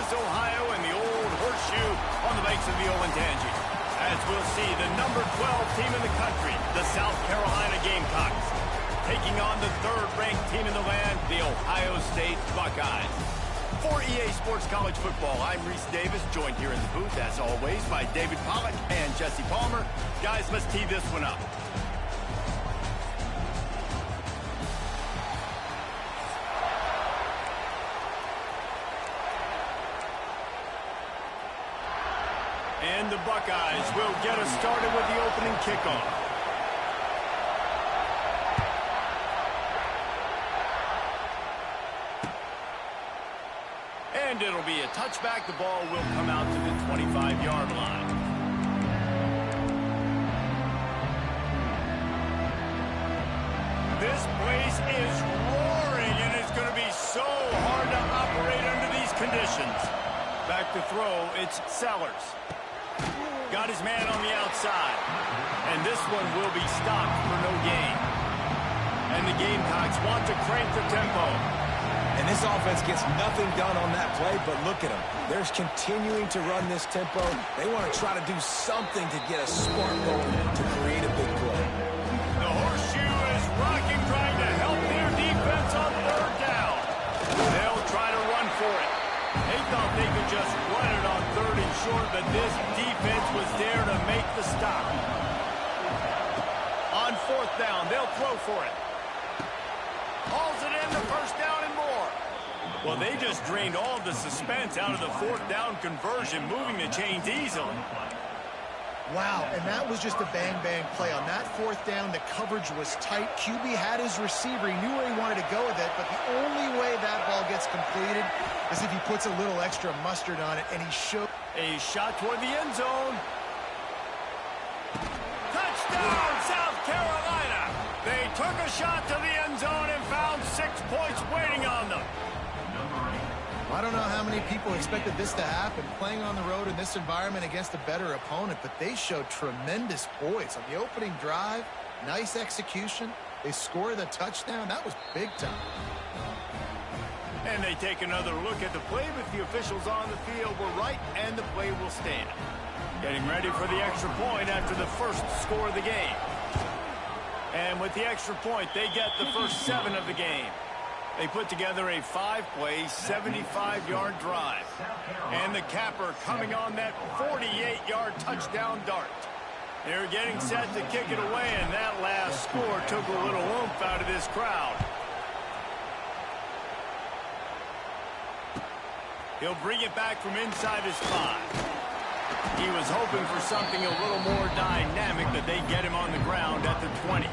Columbus, Ohio, and the old horseshoe on the banks of the Olentangy. As we'll see, the number 12 team in the country, the South Carolina Gamecocks, taking on the third-ranked team in the land, the Ohio State Buckeyes. For EA Sports College Football, I'm Reese Davis, joined here in the booth, as always, by David Pollack and Jesse Palmer. Guys, let's tee this one up. And the Buckeyes will get us started with the opening kickoff. And it'll be a touchback. The ball will come out to the 25-yard line. This place is roaring, and it's going to be so hard to operate under these conditions. Back to throw, it's Sellers. Got his man on the outside. And this one will be stopped for no gain. And the Gamecocks want to crank the tempo. And this offense gets nothing done on that play, but look at them. They're continuing to run this tempo. They want to try to do something to get a spark going to create a big play. The horseshoe is rocking, trying to help their defense on third down. They'll try to run for it. They thought they could just run it on third and short, but this defense was there to make the stop. On fourth down, they'll throw for it. Hauls it in, the first down and more. Well, they just drained all of the suspense out of the fourth down conversion, moving the chains easily. Wow, and that was just a bang-bang play. On that fourth down, the coverage was tight. QB had his receiver. He knew where he wanted to go with it, but the only way that ball gets completed is if he puts a little extra mustard on it, and he showed. A shot toward the end zone. Touchdown, South Carolina! They took a shot to the end zone and found 6 points waiting on them. I don't know how many people expected this to happen, playing on the road in this environment against a better opponent, but they showed tremendous poise on the opening drive. Nice execution. They score the touchdown. That was big time. And they take another look at the play, but the officials on the field were right, and the play will stand. Getting ready for the extra point after the first score of the game. And with the extra point, they get the first 7 of the game. They put together a 5-play, 75-yard drive. And the capper coming on that 48-yard touchdown dart. They're getting set to kick it away, and that last score took a little oomph out of this crowd. He'll bring it back from inside his 5. He was hoping for something a little more dynamic, but they get him on the ground at the 20.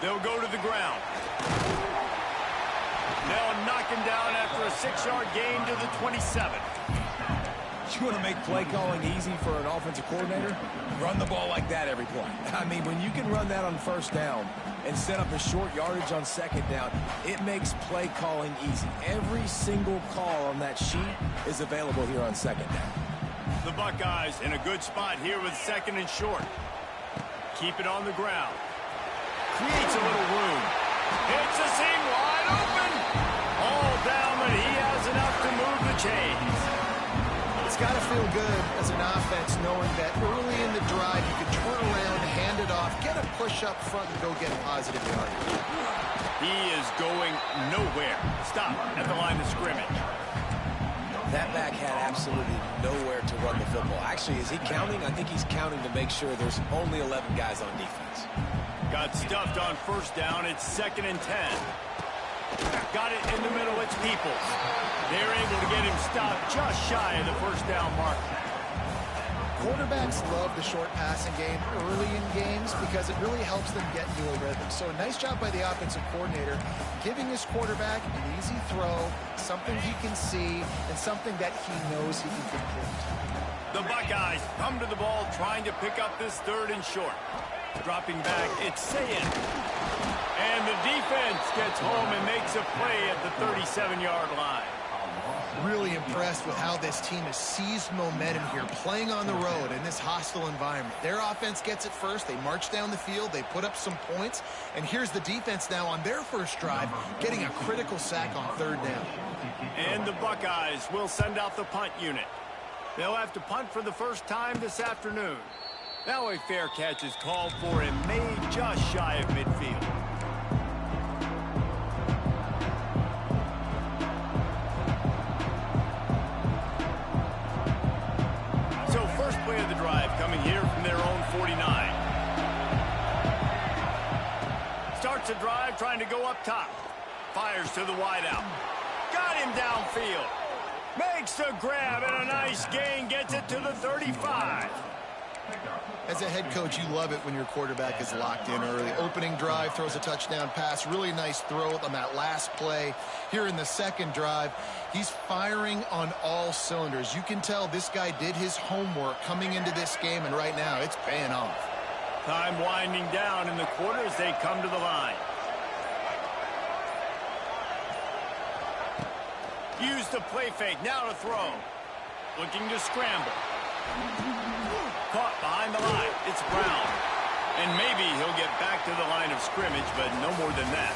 They'll go to the ground. They'll knock him down after a 6-yard gain to the 27. You want to make play calling easy for an offensive coordinator? Run the ball like that every play. I mean, when you can run that on first down and set up a short yardage on second down, it makes play calling easy. Every single call on that sheet is available here on second down. The Buckeyes in a good spot here with second and short. Keep it on the ground. Creates a little room. Hits a seam wide open. All down, but he has enough to move the chains. It's got to feel good as an offense knowing that early in the drive you can turn around, hand it off, get a push up front, and go get positive yardage. He is going nowhere. Stop at the line of scrimmage. That back had absolutely nowhere to run the football. Actually, is he counting? I think he's counting to make sure there's only 11 guys on defense. Got stuffed on first down. It's 2nd and 10. Got it in the middle. It's Peoples. They're able to get him stopped just shy of the first down mark. Quarterbacks love the short passing game early in games because it really helps them get into a rhythm. So a nice job by the offensive coordinator giving his quarterback an easy throw, something he can see, and something that he knows he can complete. The Buckeyes come to the ball trying to pick up this 3rd and short. Dropping back, it's Sayin. And the defense gets home and makes a play at the 37-yard line. Really impressed with how this team has seized momentum here, playing on the road in this hostile environment. Their offense gets it first. They march down the field. They put up some points. And here's the defense now on their first drive, getting a critical sack on third down. And the Buckeyes will send out the punt unit. They'll have to punt for the first time this afternoon. Now a fair catch is called for and made just shy of midfield. So first play of the drive coming here from their own 49. Starts the drive trying to go up top. Fires to the wideout. Got him downfield. Makes the grab and a nice gain. Gets it to the 35. As a head coach, you love it when your quarterback is locked in early. Opening drive, throws a touchdown pass. Really nice throw on that last play. Here in the second drive, he's firing on all cylinders. You can tell this guy did his homework coming into this game, and right now it's paying off. Time winding down in the quarter as they come to the line. Use the play fake, now to throw. Looking to scramble. Caught behind the line. It's Brown. And maybe he'll get back to the line of scrimmage, but no more than that.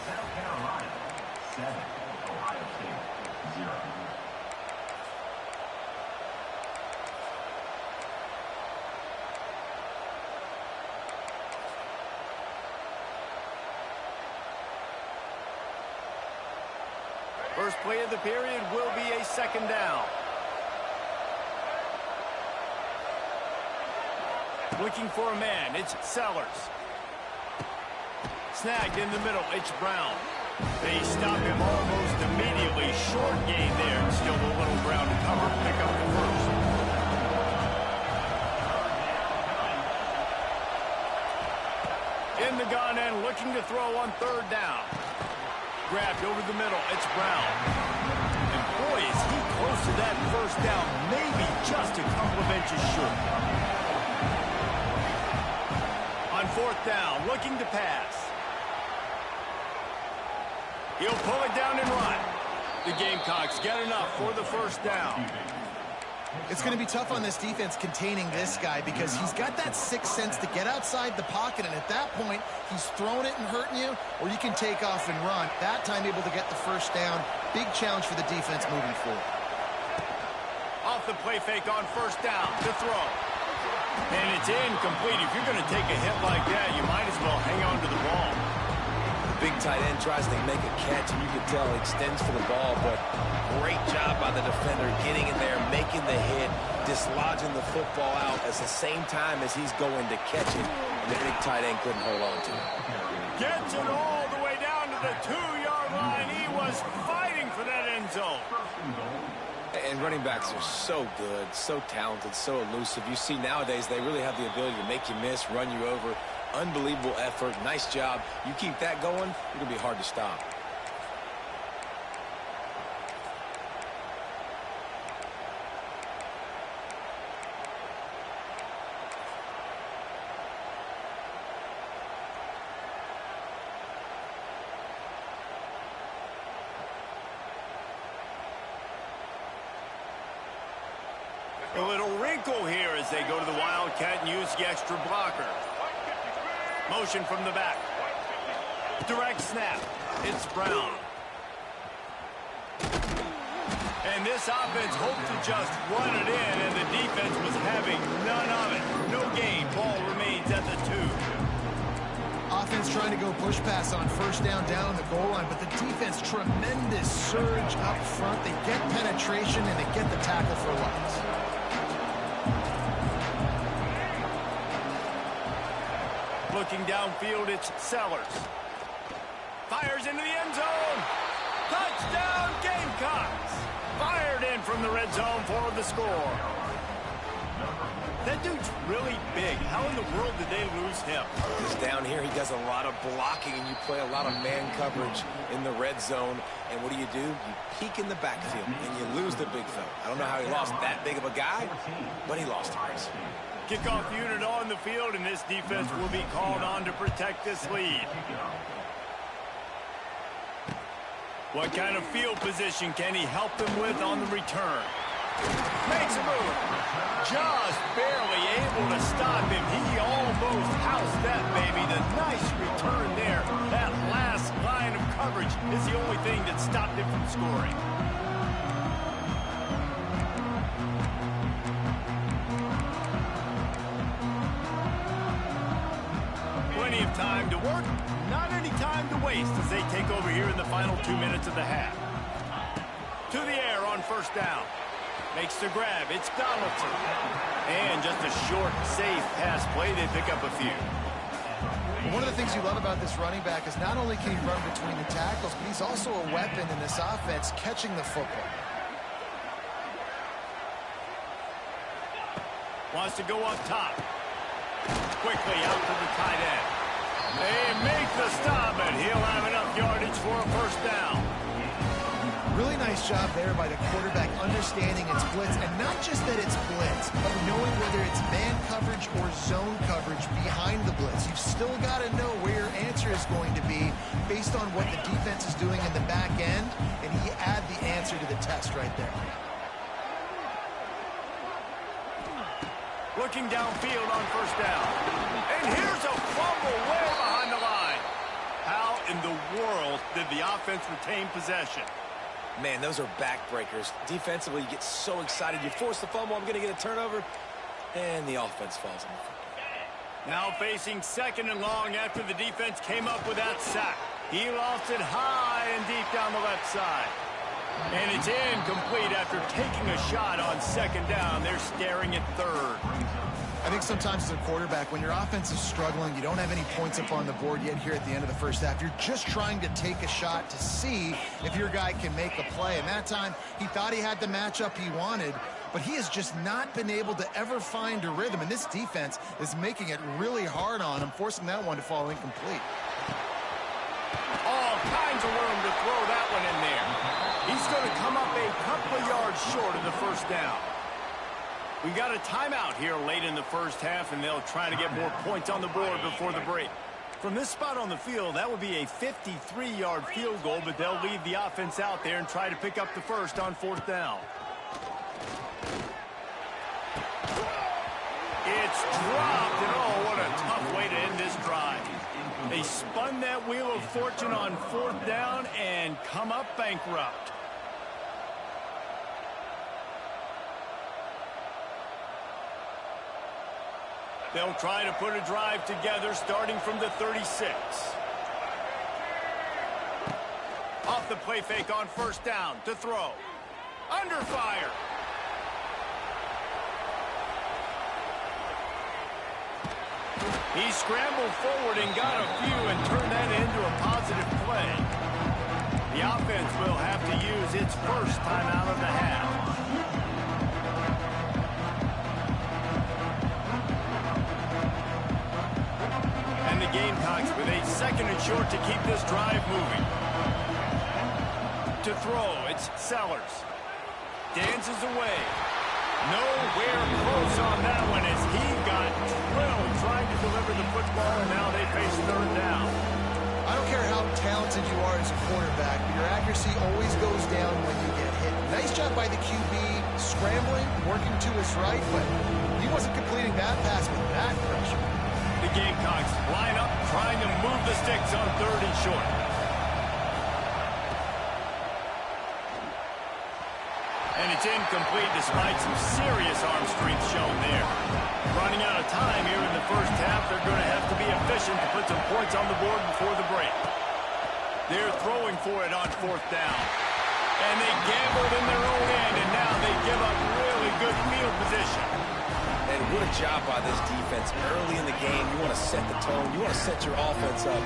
South Carolina, 7. Ohio State, 0. First play of the period will be a second down. Looking for a man, it's Sellers. Snagged in the middle, it's Brown. They stop him almost immediately. Short gain there, still a little ground to cover. Pick up the first. In the gun and looking to throw on third down. Grabbed over the middle. It's Brown. And boy, is he close to that first down. Maybe just a couple of inches short. On fourth down, looking to pass. He'll pull it down and run. The Gamecocks get enough for the first down. It's going to be tough on this defense containing this guy because he's got that sixth sense to get outside the pocket, and at that point, he's throwing it and hurting you, or you can take off and run. That time able to get the first down. Big challenge for the defense moving forward. Off the play fake on first down to throw. And it's incomplete. If you're going to take a hit like that, you might as well hang on to the ball. Big tight end tries to make a catch, and you can tell he extends for the ball, but great job by the defender getting in there, making the hit, dislodging the football out at the same time as he's going to catch it, and the big tight end couldn't hold on to it. Gets it all the way down to the 2-yard line. He was fighting for that end zone. And running backs are so good, so talented, so elusive. You see nowadays they really have the ability to make you miss, run you over. Unbelievable effort. Nice job. You keep that going, you're going to be hard to stop. A little wrinkle here as they go to the Wildcat and use the extra blocker. Motion from the back. Direct snap. It's Brown. And this offense hoped to just run it in, and the defense was having none of it. No gain. Ball remains at the 2. Offense trying to go push pass on first down on the goal line, but the defense, tremendous surge up front. They get penetration, and they get the tackle for loss. Looking downfield, it's Sellers. Fires into the end zone. Touchdown, Gamecocks. Fired in from the red zone for the score. That dude's really big. How in the world did they lose him? He's down here. He does a lot of blocking, and you play a lot of man coverage in the red zone. And what do? You peek in the backfield, and you lose the big fella. I don't know how he lost that big of a guy, but he lost him. Kickoff unit on the field, and this defense will be called on to protect this lead. What kind of field position can he help them with on the return? Makes a move. Just barely able to stop him. He almost housed that baby. The nice return there. That last line of coverage is the only thing that stopped him from scoring. Plenty of time to work, not any time to waste as they take over here in the final 2 minutes of the half. To the air on first down. Makes the grab. It's Donaldson. And just a short, safe pass play. They pick up a few. One of the things you love about this running back is not only can he run between the tackles, but he's also a weapon in this offense catching the football. Wants to go up top. Quickly out to the tight end. They make the stop, and he'll have enough yardage for a first down. Really nice job there by the quarterback understanding it's blitz, and not just that it's blitz, but knowing whether it's man coverage or zone coverage behind the blitz. You've still got to know where your answer is going to be based on what the defense is doing in the back end, and he add the answer to the test right there. Looking downfield on first down. And here's a fumble way behind the line. How in the world did the offense retain possession? Man, those are backbreakers. Defensively, you get so excited. You force the fumble, I'm going to get a turnover, and the offense falls on the foot. Now facing second and long after the defense came up with that sack. He lost it high and deep down the left side. And it's incomplete after taking a shot on second down. They're staring at third. I think sometimes as a quarterback, when your offense is struggling, you don't have any points up on the board yet here at the end of the first half. You're just trying to take a shot to see if your guy can make a play. And that time, he thought he had the matchup he wanted, but he has just not been able to ever find a rhythm. And this defense is making it really hard on him, forcing that one to fall incomplete. All kinds of room to throw that one in there. He's going to come up a couple of yards short of the first down. We got a timeout here late in the first half, and they'll try to get more points on the board before the break. From this spot on the field, that would be a 53-yard field goal, but they'll leave the offense out there and try to pick up the first on fourth down. It's dropped, and oh, what a tough way to end this drive. They spun that wheel of fortune on fourth down and come up bankrupt. They'll try to put a drive together starting from the 36. Off the play fake on first down to throw. Under fire. He scrambled forward and got a few and turned that into a positive play. The offense will have to use its first timeout of the half. And the Gamecocks with a second and short to keep this drive moving. To throw, it's Sellers. Dances away. Nowhere close on that one as he got drilled trying to deliver the football, and now they face third down. I don't care how talented you are as a quarterback, but your accuracy always goes down when you get hit. Nice job by the QB scrambling, working to his right, but he wasn't completing that pass with that pressure. The Gamecocks line up, trying to move the sticks on third and short. And it's incomplete despite some serious arm strength shown there. Running out of time here in the first half, they're going to have to be efficient to put some points on the board before the break. They're throwing for it on fourth down. And they gambled in their own end, and now they give up really good field position. And what a job by this defense. Early in the game, you want to set the tone. You want to set your offense up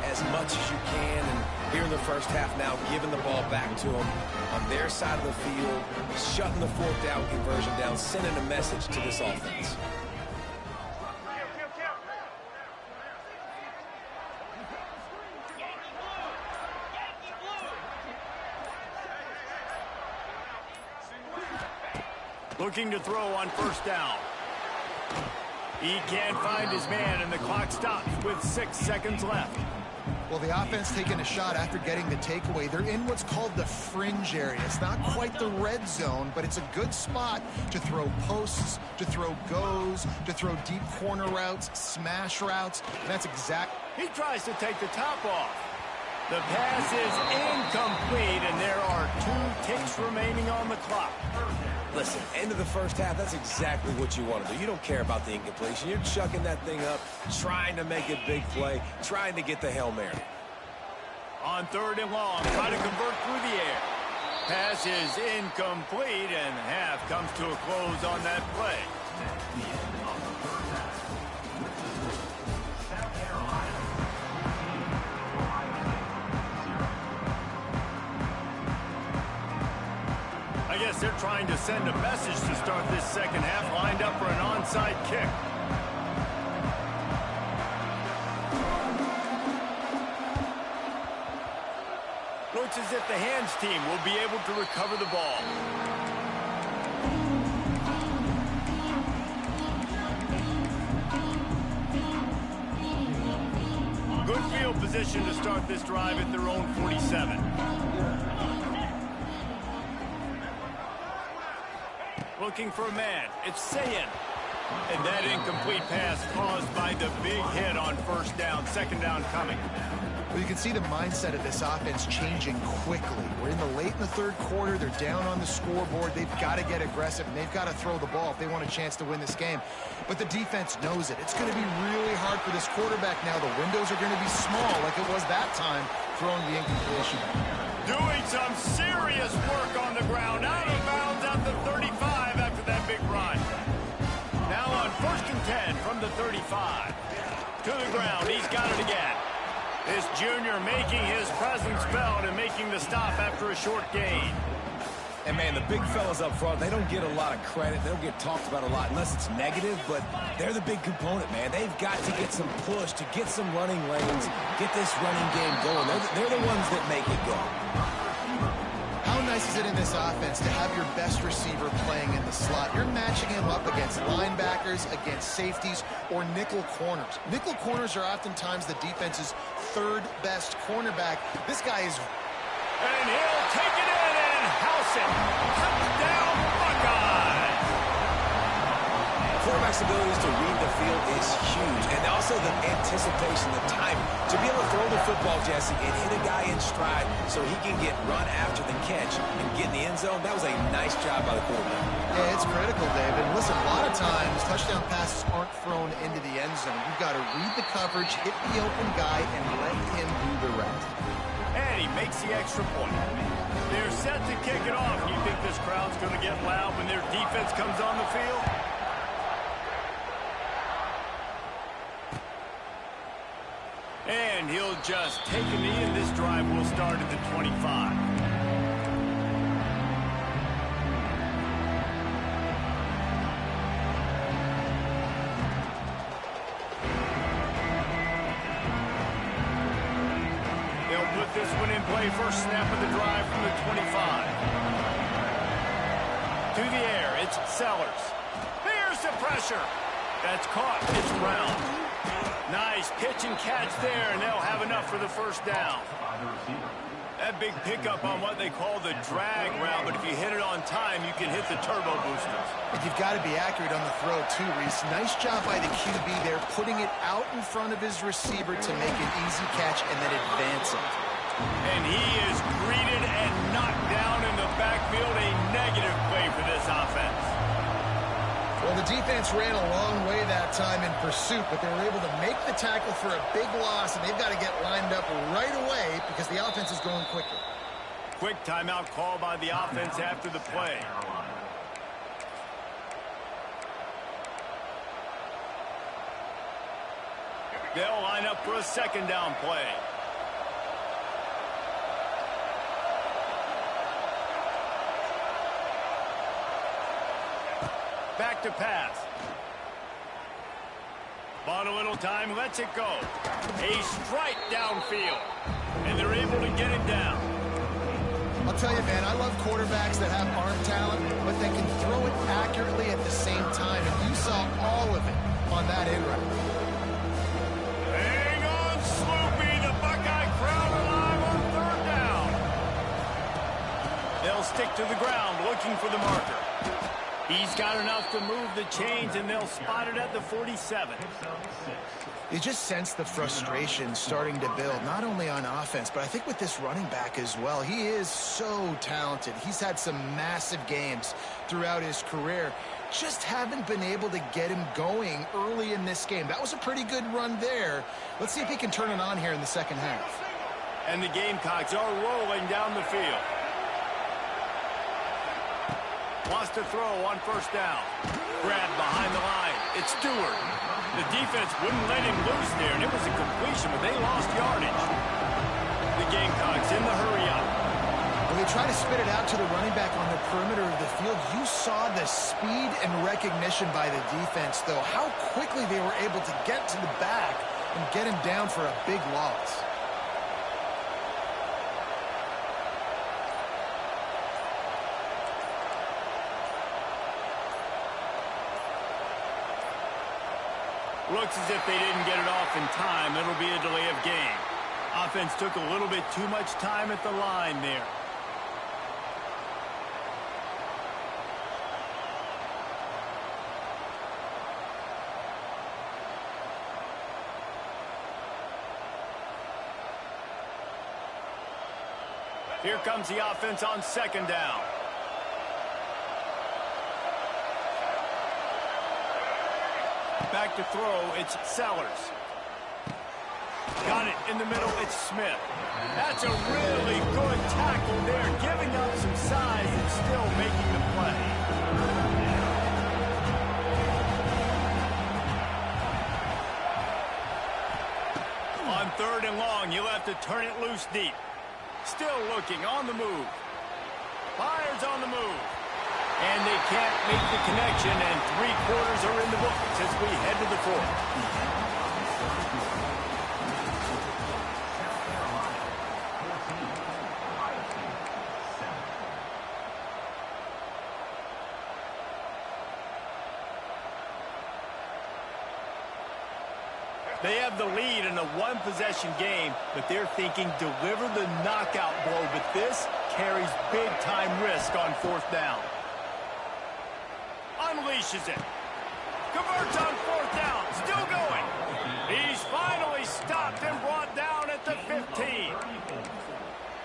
as much as you can. And here in the first half now, giving the ball back to them on their side of the field, shutting the fourth down conversion down, sending a message to this offense. Looking to throw on first down. He can't find his man, and the clock stops with 6 seconds left. Well, the offense taking a shot after getting the takeaway. They're in what's called the fringe area. It's not quite the red zone, but it's a good spot to throw posts, to throw goes, to throw deep corner routes, smash routes. And that's exact. He tries to take the top off. The pass is incomplete, and there are 2 ticks remaining on the clock. Listen, end of the first half, that's exactly what you want to do. You don't care about the incompletion. You're chucking that thing up, trying to make a big play, trying to get the Hail Mary. On 3rd and long, try to convert through the air. Pass is incomplete, and half comes to a close on that play. I guess they're trying to send a message to start this second half, lined up for an onside kick. Looks as if the hands team will be able to recover the ball. Good field position to start this drive at their own 47. Looking for a man. It's Sayin. And that incomplete pass caused by the big hit on 1st down. 2nd down coming. Well, you can see the mindset of this offense changing quickly. We're in the late in the 3rd quarter. They're down on the scoreboard. They've got to get aggressive, and they've got to throw the ball if they want a chance to win this game. But the defense knows it. It's going to be really hard for this quarterback now. The windows are going to be small like it was that time throwing the incompletion. Doing some serious work on the ground. Out of bounds at the 35 after that big run. Now on 1st and 10 from the 35. To the ground. He's got it again. This junior making his presence felt and making the stop after a short gain. And, man, the big fellas up front, they don't get a lot of credit. They don't get talked about a lot unless it's negative, but they're the big component, man. They've got to get some push, to get some running lanes, get this running game going. They're the ones that make it go. How nice is it in this offense to have your best receiver playing in the slot? You're matching him up against linebackers, against safeties, or nickel corners. Nickel corners are oftentimes the defense's 3rd best cornerback. This guy is... And he'll take it in and house it. Touchdown, Buckeyes! Quarterback's abilities to read the field is huge, and also the anticipation, the timing. To be able to throw the football, Jesse, and hit a guy in stride so he can get run after the catch and get in the end zone, that was a nice job by the quarterback. Yeah, it's critical, David. And listen, a lot of times touchdown passes aren't thrown into the end zone. You've got to read the coverage, hit the open guy, and let him do the rest. And he makes the extra point. They're set to kick it off. You think this crowd's going to get loud when their defense comes on the field? And he'll just take a knee, and this drive will start at the 25. They'll put this one in play. First snap of the drive from the 25. To the air, it's Sellers. There's the pressure. That's caught. It's Brown. Nice pitch and catch there, and they'll have enough for the 1st down. That big pickup on what they call the drag route, but if you hit it on time, you can hit the turbo boosters. And you've got to be accurate on the throw, too, Reese. Nice job by the QB there, putting it out in front of his receiver to make an easy catch and then advance it. And he is greeted and knocked down in the backfield. A negative play for this offense. Well, the defense ran a long way that time in pursuit, but they were able to make the tackle for a big loss, and they've got to get lined up right away because the offense is going quickly. Quick timeout call by the offense after the play. They'll line up for a 2nd down play. Back to pass. Bought a little time, lets it go. A strike downfield. And they're able to get him down. I'll tell you, man, I love quarterbacks that have arm talent, but they can throw it accurately at the same time. And you saw all of it on that in route. Hang on, Sloopy. The Buckeyes to the ground looking for the marker. He's got enough to move the chains, and they'll spot it at the 47. You just sense the frustration starting to build, not only on offense, but I think with this running back as well. He is so talented. He's had some massive games throughout his career. Just haven't been able to get him going early in this game. That was a pretty good run there. Let's see if he can turn it on here in the second half. And the Gamecocks are rolling down the field. Wants to throw on first down. Grab behind the line. It's Stewart. The defense wouldn't let him loose there, and it was a completion, but they lost yardage. The Gamecocks in the hurry up. When they try to spit it out to the running back on the perimeter of the field, you saw the speed and recognition by the defense, though. How quickly they were able to get to the back and get him down for a big loss. Looks as if they didn't get it off in time. It'll be a delay of game. Offense took a little bit too much time at the line there. Here comes the offense on second down. Back to throw, it's Sellers. Got it in the middle, it's Smith. That's a really good tackle there, giving up some size and still making the play. On third and long, you'll have to turn it loose deep. Still looking, on the move. Fires on the move. And they can't make the connection, and 3/4 are in the books as we head to the fourth. They have the lead in a one-possession game, but they're thinking deliver the knockout blow, but this carries big-time risk on fourth down. Unleashes it. Converts on fourth down. Still going. He's finally stopped and brought down at the 15.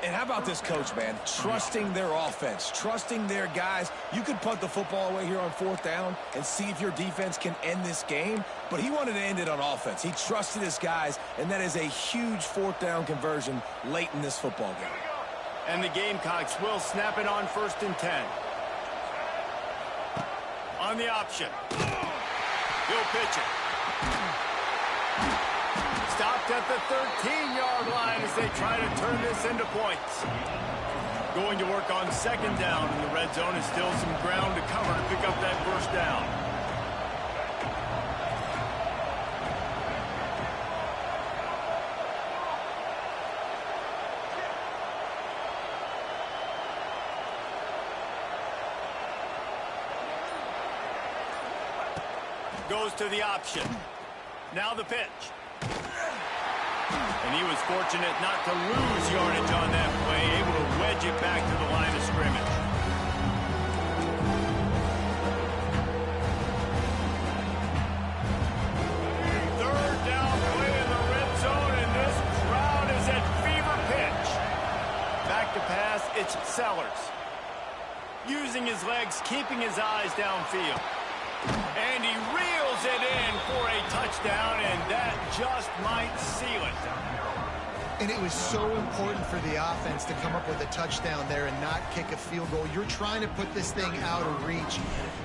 And how about this coach, man? Trusting their offense, trusting their guys. You could punt the football away here on fourth down and see if your defense can end this game, but he wanted to end it on offense. He trusted his guys, and that is a huge fourth down conversion late in this football game. And the Gamecocks will snap it on 1st and 10. On the option. He'll pitch it. Stopped at the 13-yard line as they try to turn this into points. Going to work on second down in the red zone, and still some ground to cover to pick up that first down. Goes to the option. Now the pitch. And he was fortunate not to lose yardage on that play, able to wedge it back to the line of scrimmage. Third down play in the red zone, and this crowd is at fever pitch. Back to pass, it's Sellers. Using his legs, keeping his eyes downfield. And he reels it in for a touchdown, and that just might seal it. And it was so important for the offense to come up with a touchdown there and not kick a field goal. You're trying to put this thing out of reach.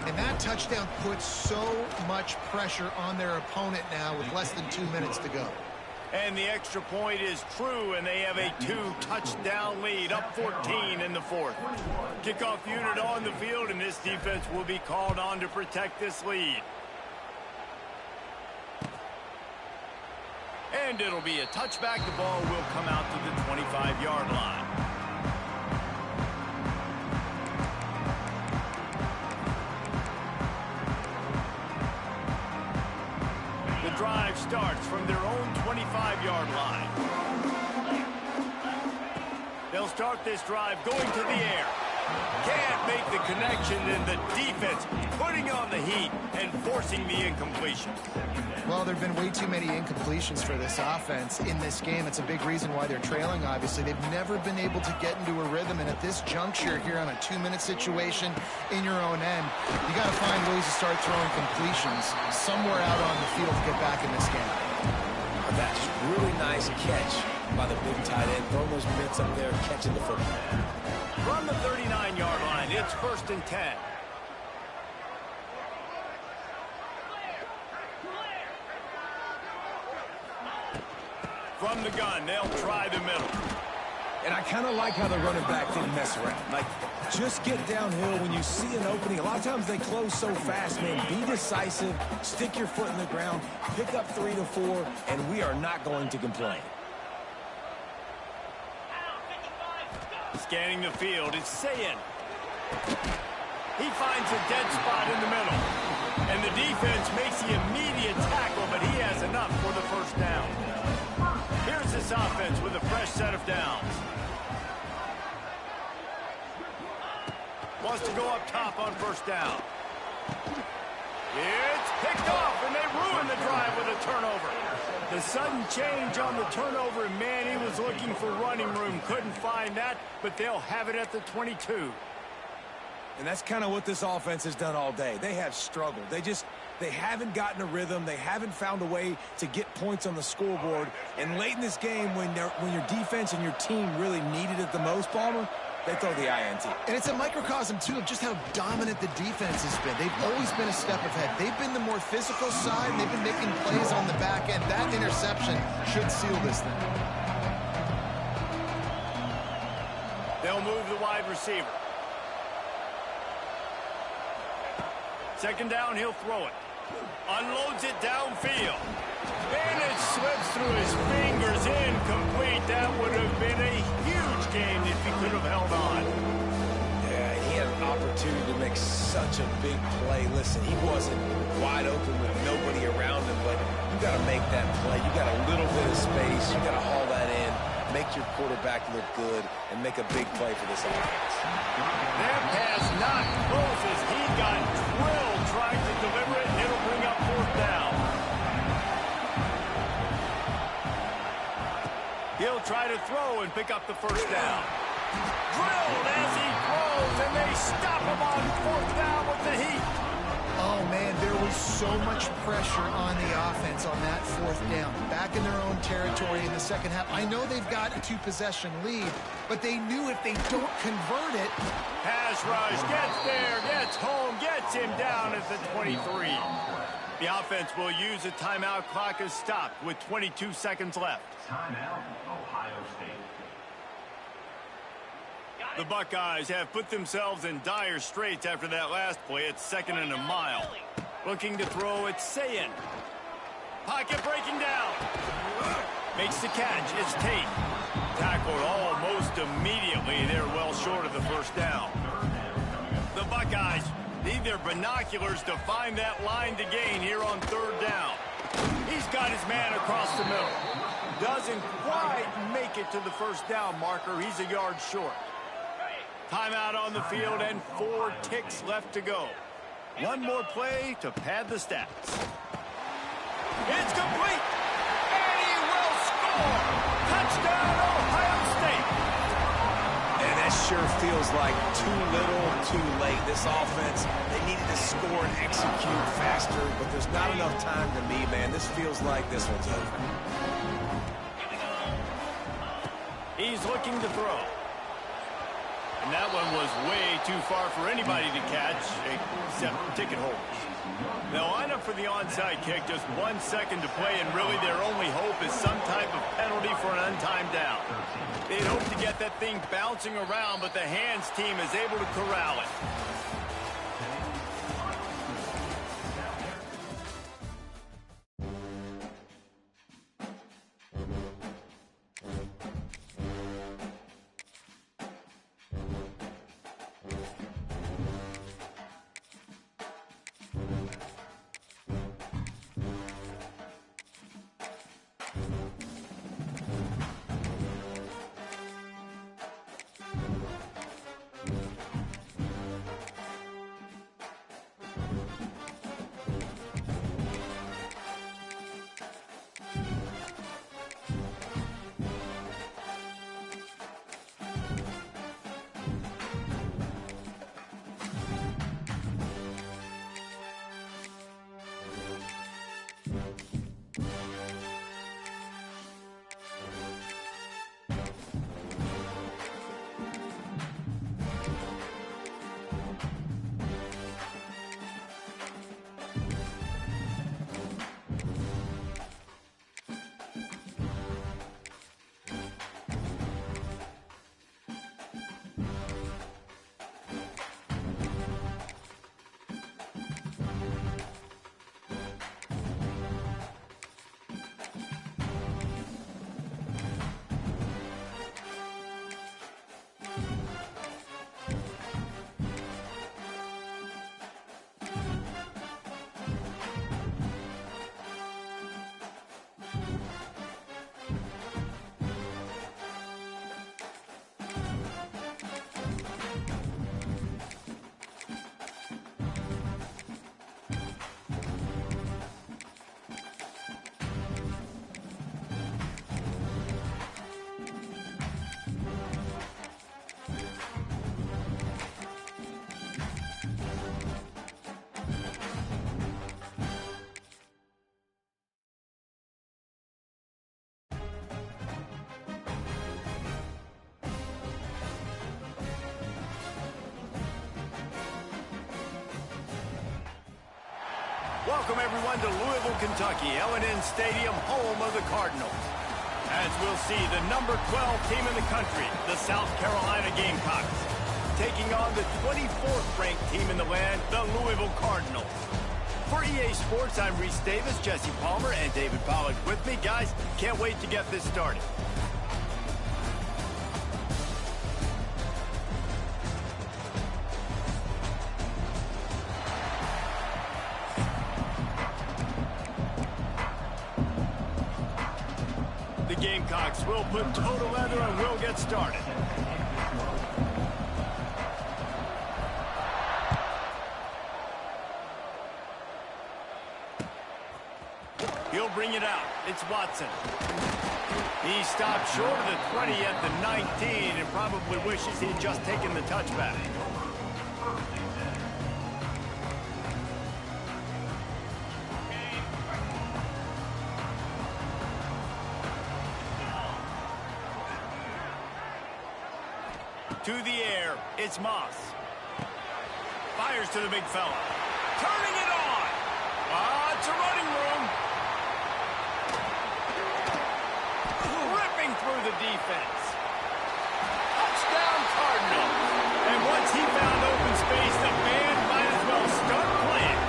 And that touchdown puts so much pressure on their opponent now with less than 2 minutes to go. And the extra point is true, and they have a 2-touchdown lead, up 14 in the fourth. Kickoff unit on the field, and this defense will be called on to protect this lead. And it'll be a touchback. The ball will come out to the 25-yard line. The drive starts from their own 25-yard line. They'll start this drive going to the air. Can't make the connection, and the defense putting on the heat and forcing the incompletion. Well, there have been way too many incompletions for this offense in this game. It's a big reason why they're trailing, obviously. They've never been able to get into a rhythm, and at this juncture here on a 2-minute situation in your own end, you got to find ways to start throwing completions somewhere out on the field to get back in this game. That's really nice catch by the big tight end. Throwing those mitts up there, catching the football. From the 39-yard line, it's 1st and 10. From the gun, they'll try the middle. And I kind of like how the running back didn't mess around. Like, just get downhill when you see an opening. A lot of times they close so fast, man. Be decisive, stick your foot in the ground, pick up 3 to 4, and we are not going to complain. Scanning the field, it's Sayin. He finds a dead spot in the middle. And the defense makes the immediate tackle, but he has enough for the 1st down. Here's this offense with a fresh set of downs. Wants to go up top on 1st down. It's picked off, and they ruin the drive with a turnover. The sudden change on the turnover, and man, he was looking for running room. Couldn't find that, but they'll have it at the 22. And that's kind of what this offense has done all day. They have struggled. They haven't gotten a rhythm. They haven't found a way to get points on the scoreboard. And late in this game, when your defense and your team really needed it the most, Palmer, they throw the INT. And it's a microcosm, too, of just how dominant the defense has been. They've always been a step ahead. They've been the more physical side, and they've been making plays on the back end. That interception should seal this thing. They'll move the wide receiver. 2nd down, he'll throw it. Unloads it downfield. And it slips through his fingers, incomplete. That would have been a huge game if he could have held on. Yeah, he had an opportunity to make such a big play. Listen, he wasn't wide open with nobody around him, but you got to make that play. You got a little bit of space. You got to haul that in, make your quarterback look good, and make a big play for this offense. That pass not close as he got drilled trying to deliver it, and it'll bring up 4th down. He'll try to throw and pick up the 1st down. Drilled as he throws, and they stop him on 4th down with the heat. Oh, man, there was so much pressure on the offense on that 4th down. Back in their own territory in the 2nd half. I know they've got a 2-possession lead, but they knew if they don't convert it. Pass rush, gets there, gets home, gets him down at the 23. The offense will use a timeout. Clock is stopped with 22 seconds left. Timeout, Ohio State. The Buckeyes have put themselves in dire straits after that last play. It's 2nd and a mile. Looking to throw, it's Sayin. Pocket breaking down. Makes the catch. It's Tate. Tackled almost immediately. They're well short of the 1st down. The Buckeyes need their binoculars to find that line to gain here on 3rd down. He's got his man across the middle. Doesn't quite make it to the 1st down marker. He's a yard short. Timeout on the field and 4 ticks left to go. One more play to pad the stats. It's complete, and he will score. Touchdown, Ohio State. And that sure feels like too little, too late. This offense, they needed to score and execute faster, but there's not enough time to me, man. This feels like this one's over. He's looking to throw. And that one was way too far for anybody to catch, except ticket holders. They'll line up for the onside kick, just 1 second to play, and really their only hope is some type of penalty for an untimed down. They'd hope to get that thing bouncing around, but the hands team is able to corral it. Welcome, everyone, to Louisville, Kentucky, L&N Stadium, home of the Cardinals. As we'll see, the number 12 team in the country, the South Carolina Gamecocks, taking on the 24th ranked team in the land, the Louisville Cardinals. For EA Sports, I'm Reese Davis, Jesse Palmer, and David Pollack with me. Guys, can't wait to get this started. The Gamecocks will put toe to leather and we'll get started. He'll bring it out. It's Watson. He stopped short of the 20 at the 19 and probably wishes he'd just taken the touchback. To the air, it's Moss. Fires to the big fella. Turning it on. It's a running room. Ripping through the defense. Touchdown Cardinals. And once he found open space, the band might as well start playing.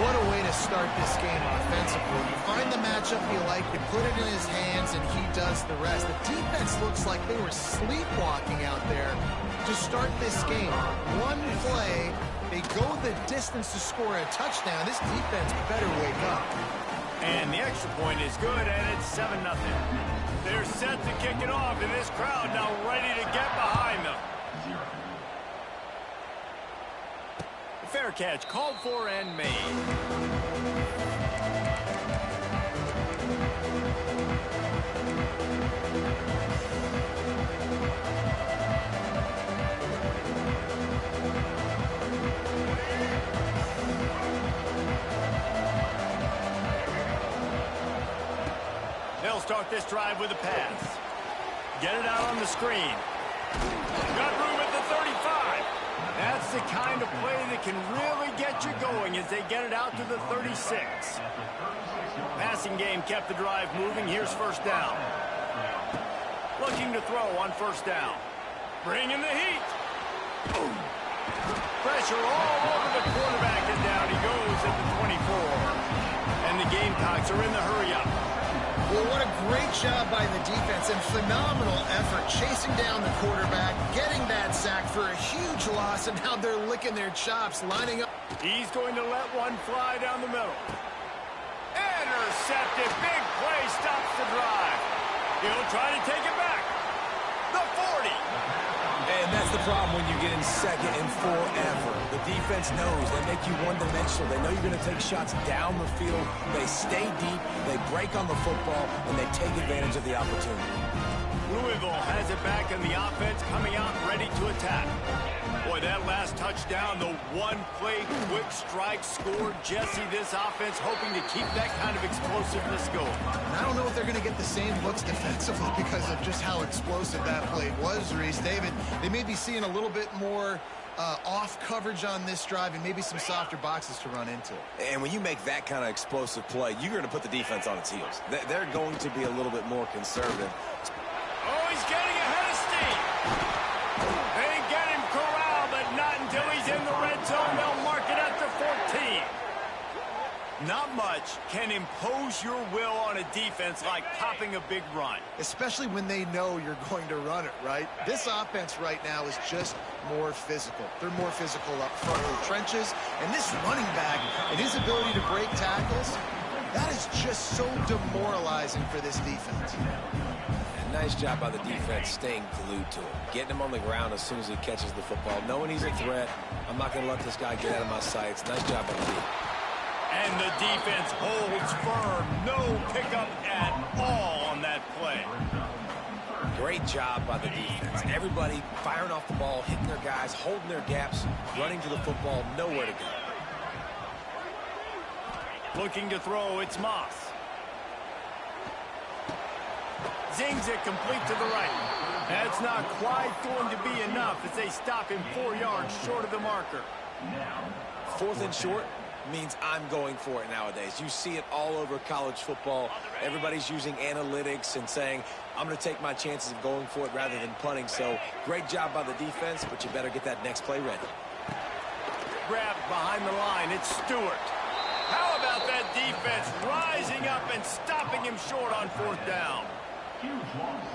What a way to start this game offensively. You find the matchup you like, you put it in his hands, and he does the rest. The defense looks like they were sleepwalking out there to start this game. One play, they go the distance to score a touchdown. This defense better wake up. And the extra point is good, and it's 7-0. They're set to kick it off, and this crowd now ready to get behind them. Fair catch called for and made. They'll start this drive with a pass. Get it out on the screen. Got room at the 35. That's the kind of play that can really get you going as they get it out to the 36. Passing game kept the drive moving. Here's first down. Looking to throw on first down. Bringing the heat. Boom. Pressure all over the quarterback, and down he goes at the 24. And the Gamecocks are in the hurry-up. Well, what a great job by the defense and phenomenal effort chasing down the quarterback, getting that sack for a huge loss, and now they're licking their chops, lining up. He's going to let one fly down the middle. Intercepted. Big play stops the drive. He'll try to take it back. The 40. And that's the problem when you get in second and forever. The defense knows they make you one-dimensional. They know you're going to take shots down the field. They stay deep, they break on the football, and they take advantage of the opportunity. Louisville has it back, and the offense coming out ready to attack. Boy, that last touchdown, the one-play quick strike score. Jesse, this offense hoping to keep that kind of explosiveness going. And I don't know if they're going to get the same looks defensively because of just how explosive that play was, Reese. David, they may be seeing a little bit more off coverage on this drive and maybe some softer boxes to run into. And when you make that kind of explosive play, you're going to put the defense on its heels. They're going to be a little bit more conservative. Oh, he's getting ahead of steam. They get him corralled, but not until he's in the red zone. They'll mark it at the 14. Not much can impose your will on a defense like popping a big run. Especially when they know you're going to run it, right? This offense right now is just more physical. They're more physical up front in the trenches. And this running back and his ability to break tackles, that is just so demoralizing for this defense. And nice job by the defense staying glued to him. Getting him on the ground as soon as he catches the football. Knowing he's a threat. I'm not going to let this guy get out of my sights. Nice job by the team. And the defense holds firm. No pickup at all on that play. Great job by the defense. Everybody firing off the ball, hitting their guys, holding their gaps, running to the football, nowhere to go. Looking to throw, it's Moss. Zings it complete to the right. That's not quite going to be enough as they stop him 4 yards short of the marker. 4th and short. means I'm going for it nowadays. You see it all over college football. Everybody's using analytics and saying, I'm going to take my chances of going for it rather than punting. So great job by the defense, but you better get that next play ready. Grabbed behind the line. It's Stewart. How about that defense rising up and stopping him short on 4th down?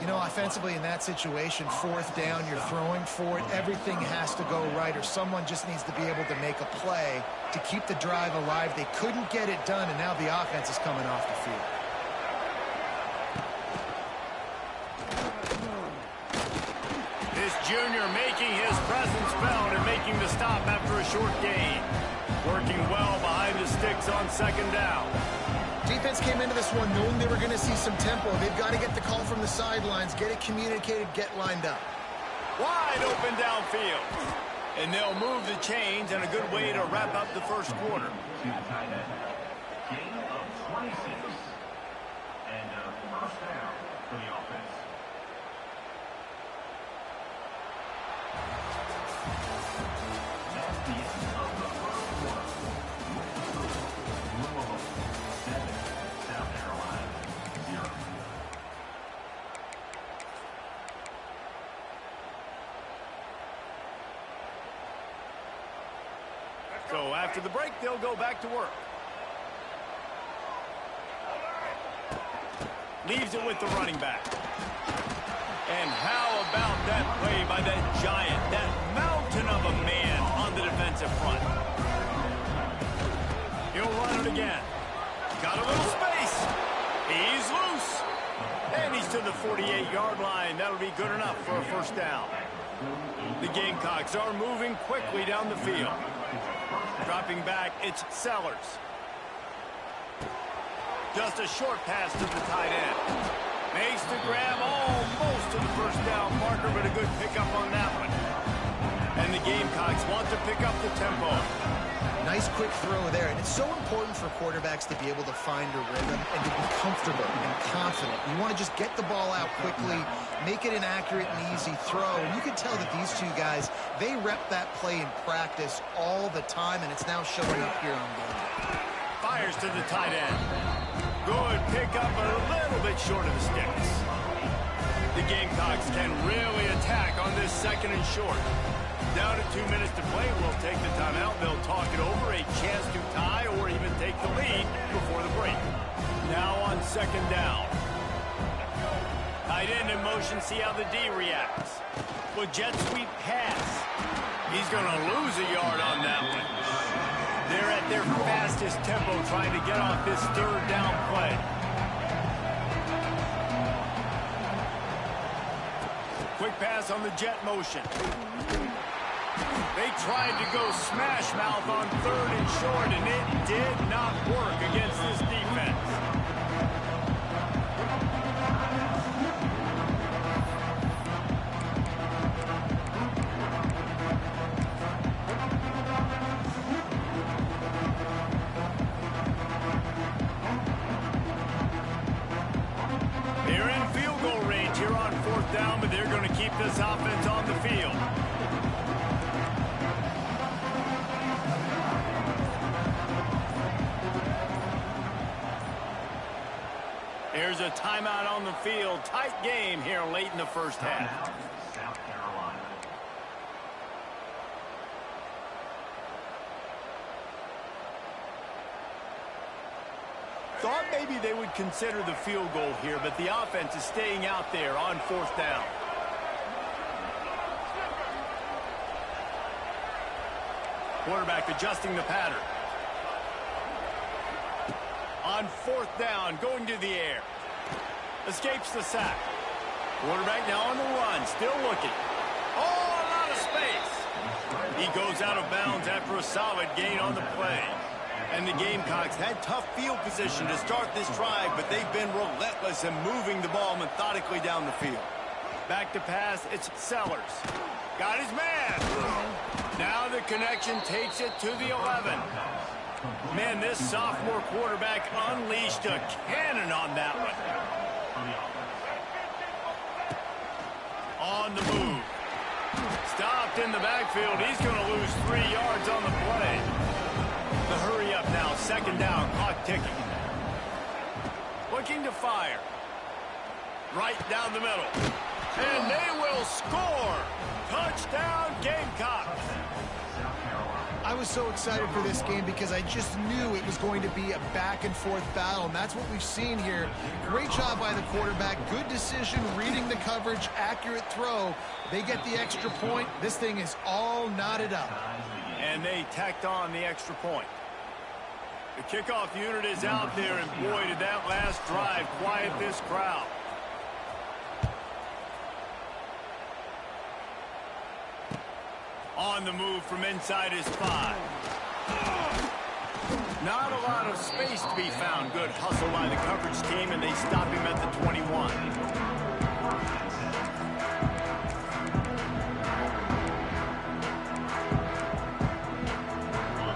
You know, offensively in that situation, 4th down, you're throwing for it. Everything has to go right, or someone just needs to be able to make a play to keep the drive alive. They couldn't get it done, and now the offense is coming off the field. This junior making his presence felt and making the stop after a short gain. Working well behind the sticks on 2nd down. Defense came into this one knowing they were going to see some tempo. They've got to get the call from the sidelines, get it communicated, get lined up. Wide open downfield. And they'll move the chains, and a good way to wrap up the first quarter. Gain of 26. And a 1st down for the offense. That's the end of the first quarter. Louisville 7, South Carolina 0. So after the break, they'll go back to work. Leaves it with the running back. And how about that play by that giant, that mountain of a man on the defensive front? He'll run it again. Got a little space. He's loose. And he's to the 48-yard line. That'll be good enough for a 1st down. The Gamecocks are moving quickly down the field. Dropping back, it's Sellers. Just a short pass to the tight end. Makes the grab almost to the 1st down marker, but a good pickup on that one. And the Gamecocks want to pick up the tempo. Nice quick throw there, and it's so important for quarterbacks to be able to find a rhythm and to be comfortable and confident. You want to just get the ball out quickly, make it an accurate and easy throw. And you can tell that these two guys, they rep that play in practice all the time, and it's now showing up here on game day. Fires to the tight end. Good pickup, but a little bit short of the sticks. The Gamecocks can really attack on this 2nd and short. Down to 2 minutes to play. We'll take the timeout. They'll talk it over. A chance to tie or even take the lead before the break. Now on 2nd down. Tight end in motion. See how the D reacts. With jet sweep pass. He's going to lose a yard on that one. They're at their fastest tempo trying to get off this 3rd down play. Quick pass on the jet motion. They tried to go smash mouth on 3rd and short, and it did not work against this defense. They're in field goal range here on 4th down, but they're going to keep this offense on the field. There's a timeout on the field. Tight game here late in the 1st half. South Carolina. Thought maybe they would consider the field goal here, but the offense is staying out there on 4th down. Quarterback adjusting the pattern. On 4th down, going to the air. Escapes the sack. Quarterback now on the run, still looking. Oh, a lot of space. He goes out of bounds after a solid gain on the play. And the Gamecocks had tough field position to start this drive, but they've been relentless in moving the ball methodically down the field. Back to pass, it's Sellers. Got his man. Now the connection takes it to the 11. Man, this sophomore quarterback unleashed a cannon on that one. On the move. Stopped in the backfield. He's going to lose 3 yards on the play. The hurry up now, second down, clock ticking. Looking to fire. Right down the middle. And they will score. Touchdown, Gamecocks. I was so excited for this game because I just knew it was going to be a back-and-forth battle, and that's what we've seen here. Great job by the quarterback. Good decision, reading the coverage, accurate throw. They get the extra point. This thing is all knotted up. And they tacked on the extra point. The kickoff unit is out there, and boy, did that last drive quiet this crowd. On the move from inside his 5. Not a lot of space to be found. Good hustle by the coverage team, and they stop him at the 21.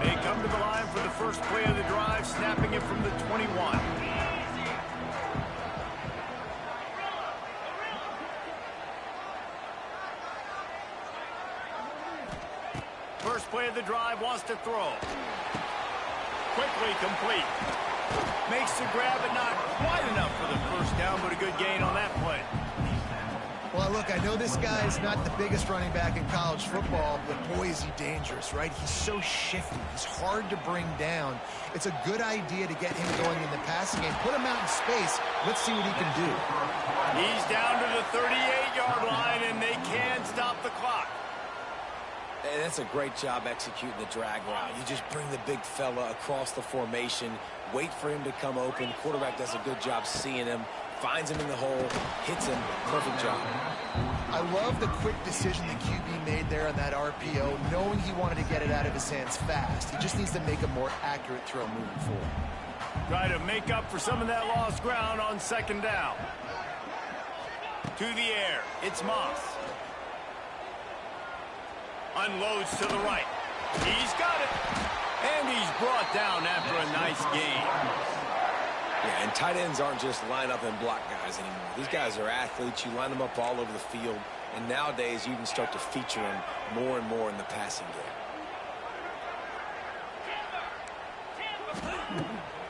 They come to the line for the first play of the drive, snapping it from the 21. First play of the drive, wants to throw. Quickly complete. Makes the grab, but not quite enough for the first down, but a good gain on that play. Well, look, I know this guy's not the biggest running back in college football, but boy, is he dangerous, right? He's so shifty. He's hard to bring down. It's a good idea to get him going in the passing game. Put him out in space. Let's see what he can do. He's down to the 38-yard line, and they can stop the clock. Hey, that's a great job executing the drag route. You just bring the big fella across the formation, wait for him to come open. The quarterback does a good job seeing him, finds him in the hole, hits him. Perfect job. I love the quick decision the QB made there on that RPO, knowing he wanted to get it out of his hands fast. He just needs to make a more accurate throw moving forward. Try to make up for some of that lost ground on second down. To the air, it's Moss. Unloads to the right. He's got it. And he's brought down after a nice gain. Yeah, and tight ends aren't just line up and block guys anymore. These guys are athletes. You line them up all over the field. And nowadays, you even start to feature them more and more in the passing game.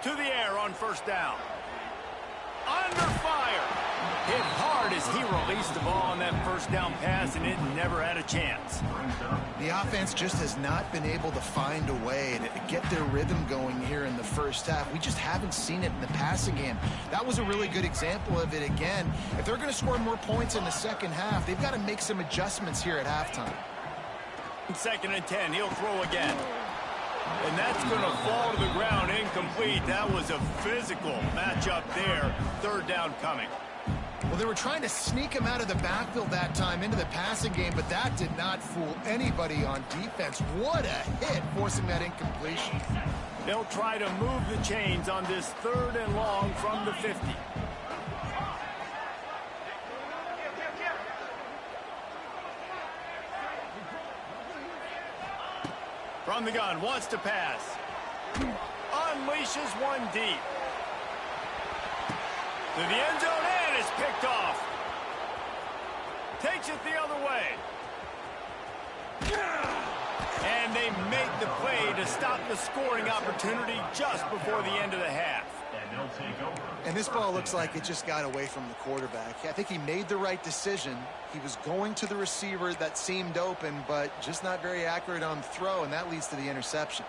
To the air on first down. Under fire. Hit hard as he released the ball on that first down pass, and it never had a chance. The offense just has not been able to find a way to get their rhythm going here in the first half. We just haven't seen it in the passing game. That was a really good example of it again. If they're going to score more points in the second half, they've got to make some adjustments here at halftime. 2nd and 10, he'll throw again. And that's going to fall to the ground incomplete. That was a physical matchup there. Third down coming. Well, they were trying to sneak him out of the backfield that time into the passing game, but that did not fool anybody on defense. What a hit, forcing that incompletion. They'll try to move the chains on this 3rd and long from the 50. From the gun, wants to pass. Unleashes one deep. To the end zone, and it's picked off. Takes it the other way. And they make the play to stop the scoring opportunity just before the end of the half. And this ball looks like it just got away from the quarterback. I think he made the right decision. He was going to the receiver that seemed open, but just not very accurate on the throw, and that leads to the interception.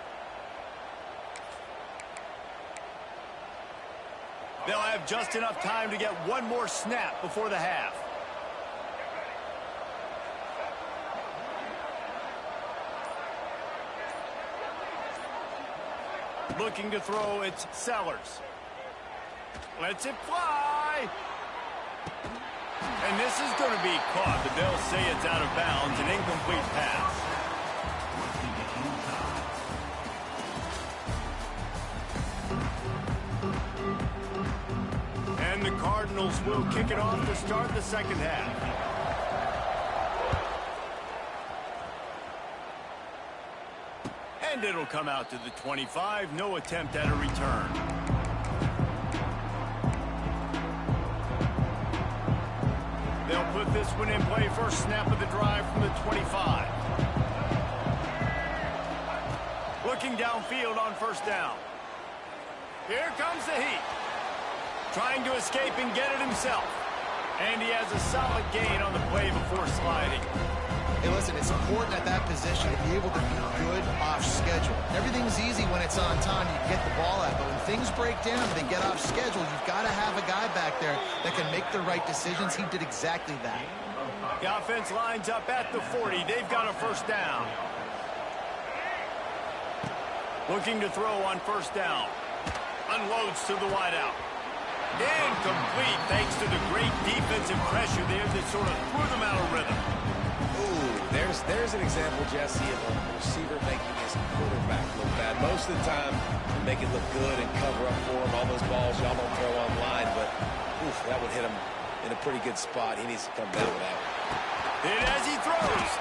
They'll have just enough time to get one more snap before the half. Looking to throw, it's Sellers. Lets it fly. And this is going to be caught, but they'll say it's out of bounds, an incomplete pass. And the Cardinals will kick it off to start the second half. And it'll come out to the 25. No attempt at a return. They'll put this one in play. First snap of the drive from the 25. looking downfield on first down. Here comes the heat. Trying to escape and get it himself. And he has a solid gain on the play before sliding. Hey, listen, it's important at that position to be able to be good off schedule. Everything's easy when it's on time. You get the ball out. But when things break down, they get off schedule. You've got to have a guy back there that can make the right decisions. He did exactly that. The offense lines up at the 40. They've got a first down. Looking to throw on first down. Unloads to the wideout. Incomplete thanks to the great defensive pressure there that sort of threw them out of rhythm. Ooh, there's an example, Jesse, of a receiver making his quarterback look bad. Most of the time, they make it look good and cover up for him. All those balls y'all don't throw online, but oof, that would hit him in a pretty good spot. He needs to come down with that one. And as he throws,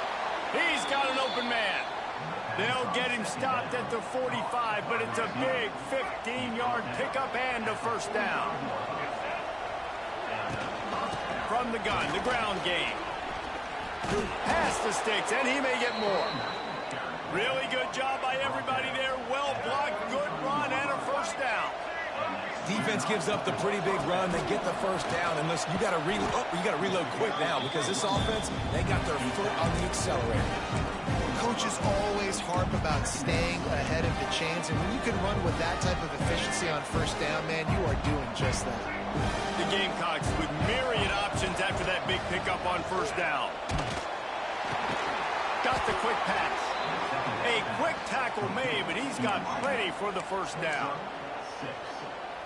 he's got an open man. They'll get him stopped at the 45, but it's a big 15-yard pickup and a first down. From the gun, the ground game. Past the sticks, and he may get more. Really good job by everybody there. Well blocked, good run, and a first down. Defense gives up the pretty big run. They get the first down, and listen, you got to reload quick now because this offense, they got their foot on the accelerator. Coaches always harp about staying ahead of the chains, and when you can run with that type of efficiency on first down, man, you are doing just that. The Gamecocks with myriad options after that big pickup on first down. Got the quick pass. A quick tackle made, but he's got plenty for the first down.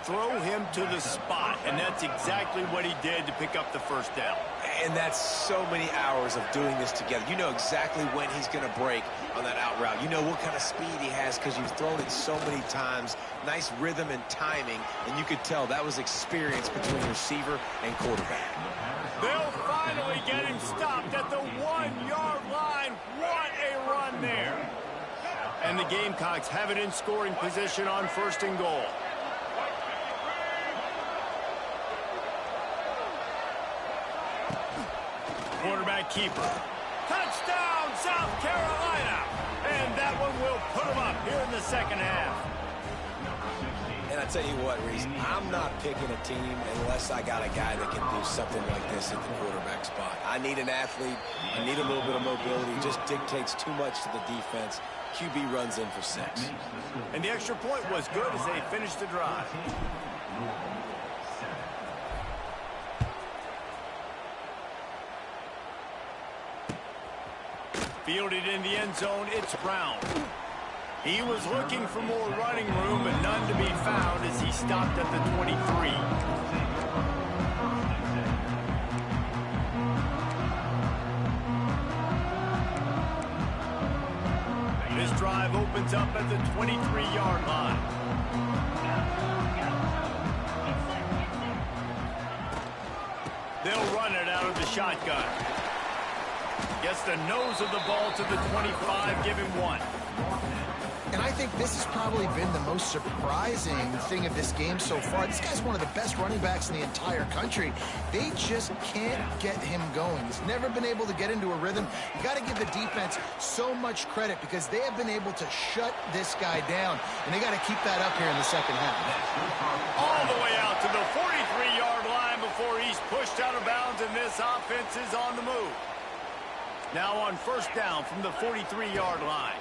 Throw him to the spot, and that's exactly what he did to pick up the first down. And that's so many hours of doing this together. You know exactly when he's going to break on that out route. You know what kind of speed he has because you've thrown it so many times. Nice rhythm and timing, and you could tell that was experience between receiver and quarterback. They'll finally get him stopped at the 1-yard line. What a run there. And the Gamecocks have it in scoring position on first and goal. Quarterback keeper. Touchdown, South Carolina. And that one will put them up here in the second half. And I tell you what, Reese, I'm not picking a team unless I got a guy that can do something like this at the quarterback spot. I need an athlete. I need a little bit of mobility. It just dictates too much to the defense. QB runs in for 6. And the extra point was good as they finished the drive. Fielded in the end zone, it's Brown. He was looking for more running room, but none to be found as he stopped at the 23. This drive opens up at the 23-yard line. They'll run it out of the shotgun. Gets the nose of the ball to the 25, give him 1. And I think this has probably been the most surprising thing of this game so far. This guy's one of the best running backs in the entire country. They just can't get him going. He's never been able to get into a rhythm. You got to give the defense so much credit because they have been able to shut this guy down, and they got to keep that up here in the second half. All the way out to the 43-yard line before he's pushed out of bounds, and this offense is on the move. Now on first down from the 43-yard line.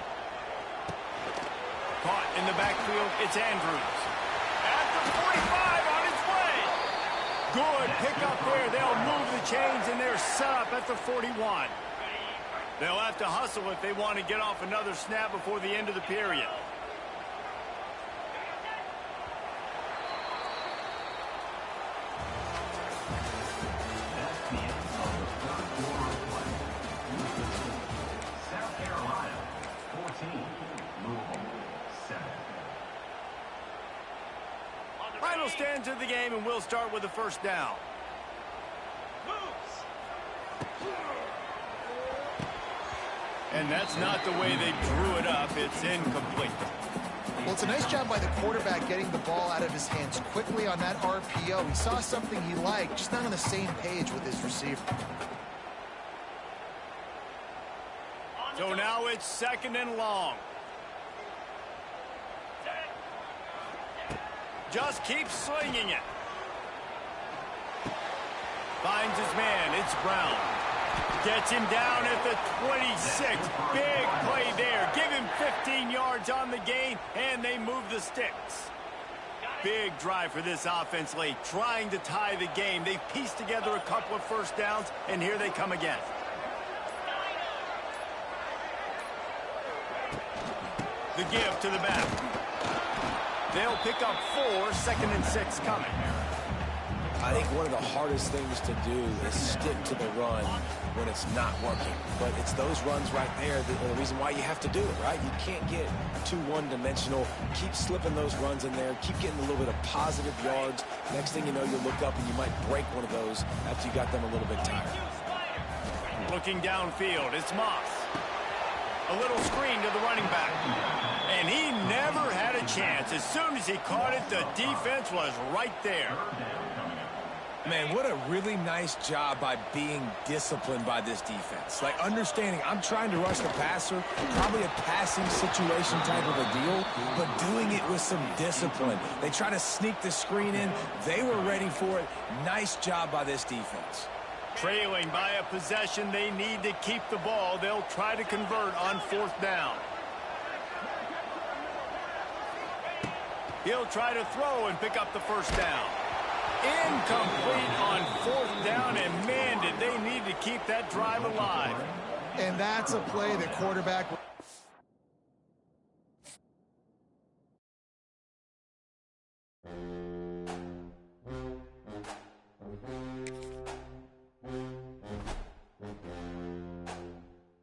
Caught in the backfield, it's Andrews. At the 45 on its way. Good pickup there. They'll move the chains, and they're set up at the 41. They'll have to hustle if they want to get off another snap before the end of the period. Final stands of the game, and we'll start with the first down. And that's not the way they drew it up. It's incomplete. Well, it's a nice job by the quarterback getting the ball out of his hands quickly on that RPO. He saw something he liked, just not on the same page with his receiver. So now it's second and long. just keeps slinging it. Finds his man. It's Brown. Gets him down at the 26. Big play there. Give him 15 yards on the gain, and they move the sticks. Big drive for this offense late, trying to tie the game. They've pieced together a couple of first downs, and here they come again. The give to the back. They'll pick up 4, 2nd and 6 coming. I think one of the hardest things to do is stick to the run when it's not working. But it's those runs right there that are the reason why you have to do it, right? You can't get too one-dimensional. Keep slipping those runs in there. Keep getting a little bit of positive yards. Next thing you know, you look up and you might break one of those after you got them a little bit tired. Looking downfield, it's Moss. A little screen to the running back. And he never had a chance. As soon as he caught it, the defense was right there. Man, what a really nice job by being disciplined by this defense. Like, understanding I'm trying to rush the passer, probably a passing situation type of a deal, but doing it with some discipline. They try to sneak the screen in. They were ready for it. Nice job by this defense. Trailing by a possession, they need to keep the ball. They'll try to convert on 4th down. He'll try to throw and pick up the first down. Incomplete on 4th down, and man, did they need to keep that drive alive. And that's a play that quarterback